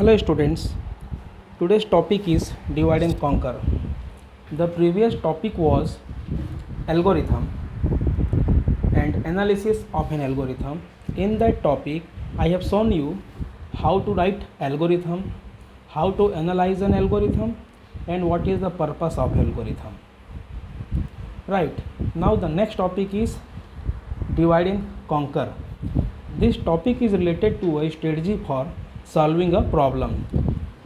Hello students, today's topic is divide and conquer. The previous topic was algorithm and analysis of an algorithm. In that topic, I have shown you how to write algorithm, how to analyze an algorithm, and what is the purpose of algorithm. Right, now the next topic is divide and conquer. This topic is related to a strategy for solving a problem.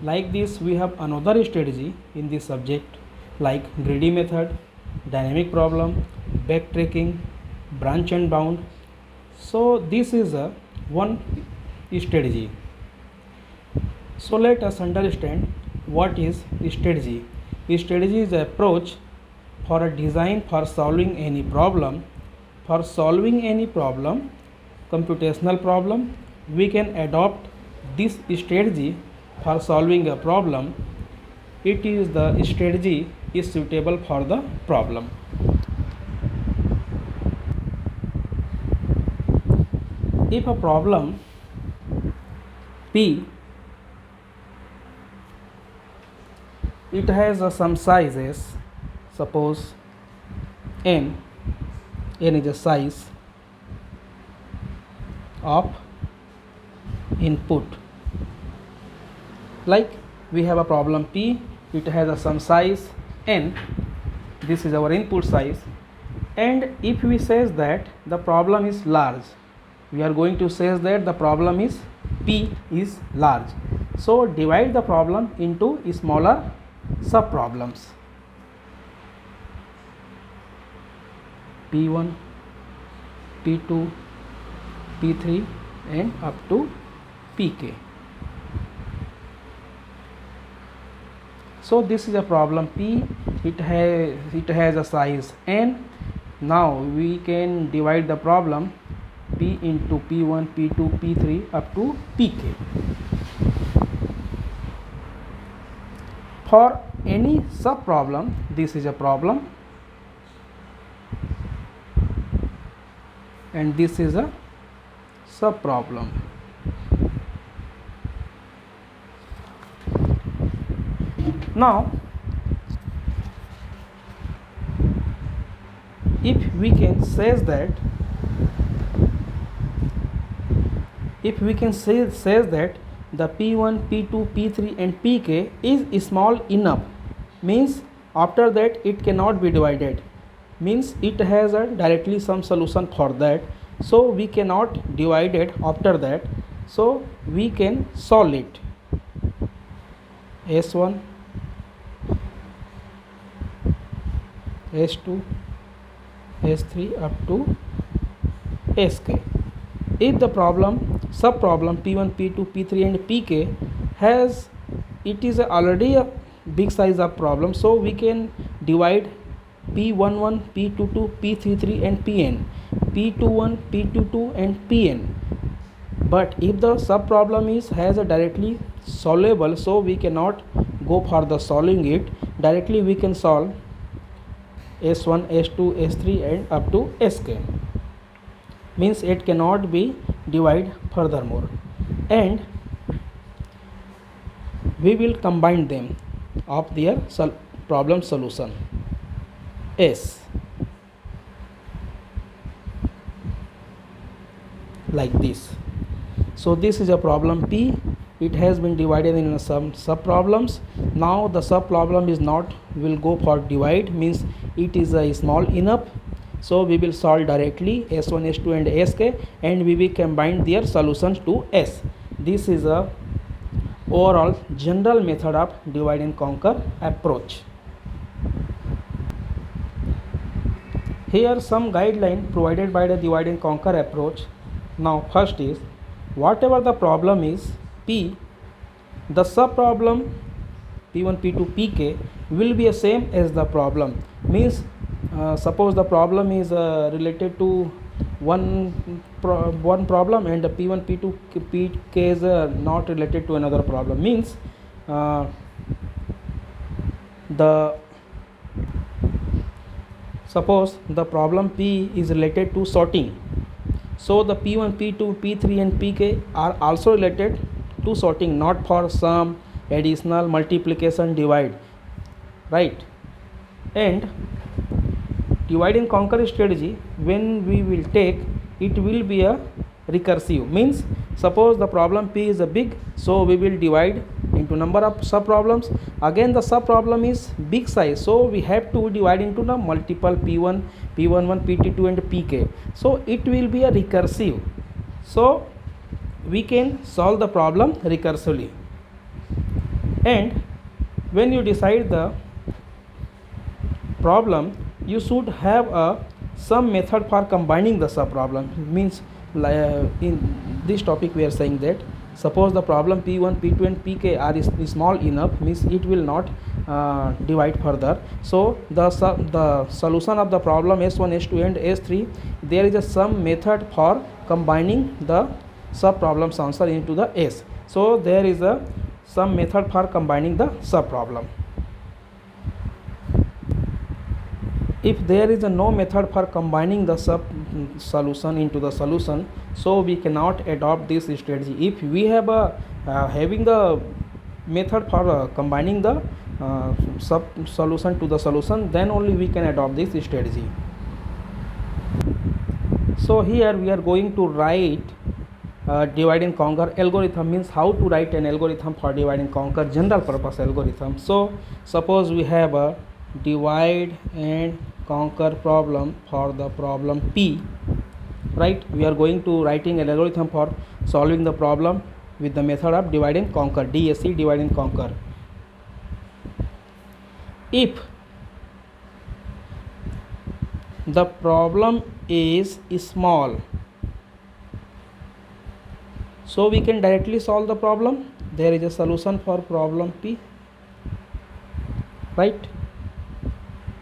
Like this, we have another strategy in this subject like greedy method, dynamic problem, backtracking, branch and bound. So this is a one strategy. So let us understand what is strategy. Strategy is an approach for a design for solving any problem. For solving any problem, computational problem, we can adopt this strategy for solving a problem. It is the strategy is suitable for the problem. If a problem P, it has some sizes, suppose n is a size of input. Like we have a problem P, it has some size n, this is our input size, and if we say that the problem is large, we are going to say that the problem is P is large. So divide the problem into smaller sub problems. P1, P2, P3 and up to Pk. So this is a problem P, it has a size n. Now we can divide the problem P into P1, P2, P3 up to Pk. For any sub problem, this is a problem and this is a sub problem. Now if we can say that the P1, P2, P3 and Pk is small enough, means after that it cannot be divided, means it has a directly some solution for that, so we cannot divide it after that, so we can solve it. S1, S2, S3 up to Sk. If the problem sub problem P1, P2, P3 and Pk has, it is already a big size of problem, so we can divide P11, P22, P33 and Pn, P21, P22 and Pn. But if the sub problem has a directly solvable, so we cannot go for the solving it, directly we can solve S1, S2, S3 and up to Sk, means it cannot be divided furthermore, and we will combine them of their problem solution S, like this. So this is a problem P, it has been divided in some sub problems. Now the sub problem is not will go for divide, means it is a small enough, so we will solve directly S1, S2 and Sk, and we will combine their solutions to S. This is a overall general method of divide and conquer approach. Here some guideline provided by the divide and conquer approach. Now first is, whatever the problem is P, the sub problem P1, P2, Pk will be the same as the problem, means suppose the problem is related to one problem and the P1, P2, Pk is not related to another problem, means suppose the problem P is related to sorting, so the P1, P2, P3 and Pk are also related to sorting, not for sum, additional, multiplication, divide, right? And divide and conquer strategy, when we will take, it will be a recursive, means suppose the problem P is a big, so we will divide into number of sub problems. Again the sub problem is big size, so we have to divide into the multiple P1, P11, PT2 and Pk, so it will be a recursive, so we can solve the problem recursively. And when you decide the problem, you should have some method for combining the sub problem, means in this topic we are saying that suppose the problem P1, P2 and Pk are small enough, means it will not divide further, so the solution of the problem S1, S2 and S3, there is some method for combining the sub problems answer into the S, so there is some method for combining the sub problem. If there is no method for combining the sub solution into the solution, so we cannot adopt this strategy. If we have having the method for combining the sub solution to the solution, then only we can adopt this strategy. So here we are going to write divide and conquer algorithm, means how to write an algorithm for divide and conquer, general purpose algorithm. So suppose we have a divide and conquer problem for the problem P, right? We are going to writing an algorithm for solving the problem with the method of divide and conquer, DSC, divide and conquer. If the problem is small, so we can directly solve the problem. There is a solution for problem P, right?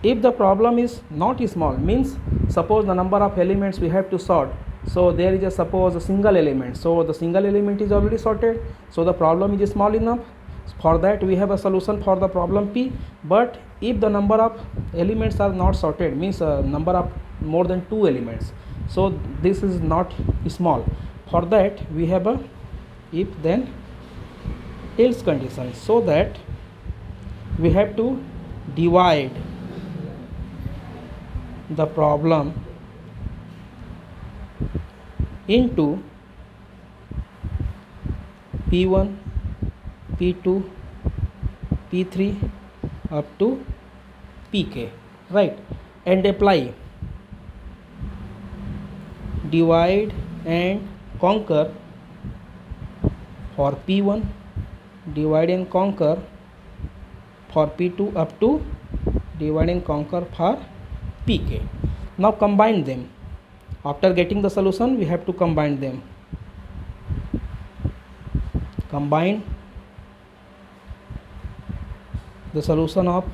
If the problem is not small, means suppose the number of elements we have to sort, so there is a suppose a single element, so the single element is already sorted, so the problem is small enough. For that we have a solution for the problem P. But if the number of elements are not sorted, means a number of more than 2 elements, so this is not small. For that we have a if then else condition, so that we have to divide the problem into P1, P2, P3 up to Pk, right? And apply divide and conquer for P1, divide and conquer for P2 up to divide and conquer for Pk. Now combine them. After getting the solution, we have to combine them. Combine the solution of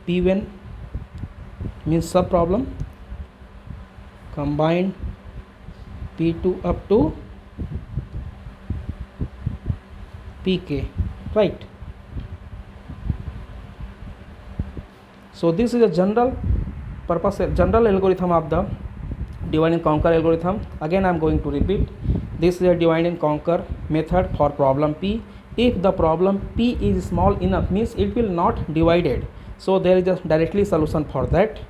P1, means sub problem. Combine P2 up to Pk, right? So this is a general purpose, general algorithm of the divide and conquer algorithm. Again I am going to repeat. This is a divide and conquer method for problem P. If the problem P is small enough, means it will not divided, so there is a directly solution for that,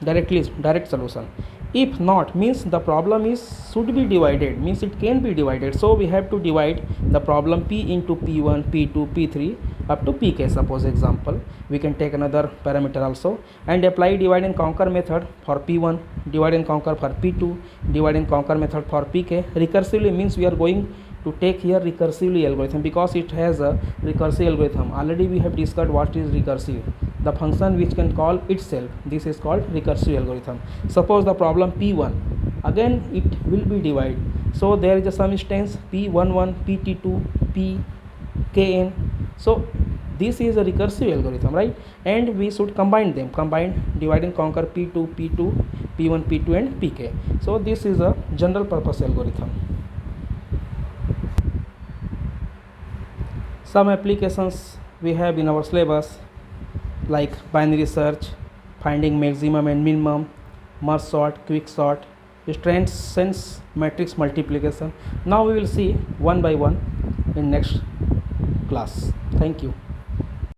direct solution. If not, means the problem should be divided, means it can be divided, so we have to divide the problem P into P1, P2, P3 up to Pk. Suppose example, we can take another parameter also and apply divide and conquer method for P1, divide and conquer for P2, divide and conquer method for Pk. Recursively means we are going to take here recursively algorithm, because it has a recursive algorithm. Already we have discussed what is recursive, the function which can call itself. This is called recursive algorithm. Suppose the problem P1, again it will be divided, so there is a some instance P11, PT2, Pkn, so this is a recursive algorithm, right? And we should combine them, combine divide and conquer P2, P1, P2 and Pk. So this is a general purpose algorithm. Some applications we have in our syllabus, like binary search, finding maximum and minimum, merge sort, quick sort, Strandson's matrix multiplication. Now we will see one by one in next class. Thank you.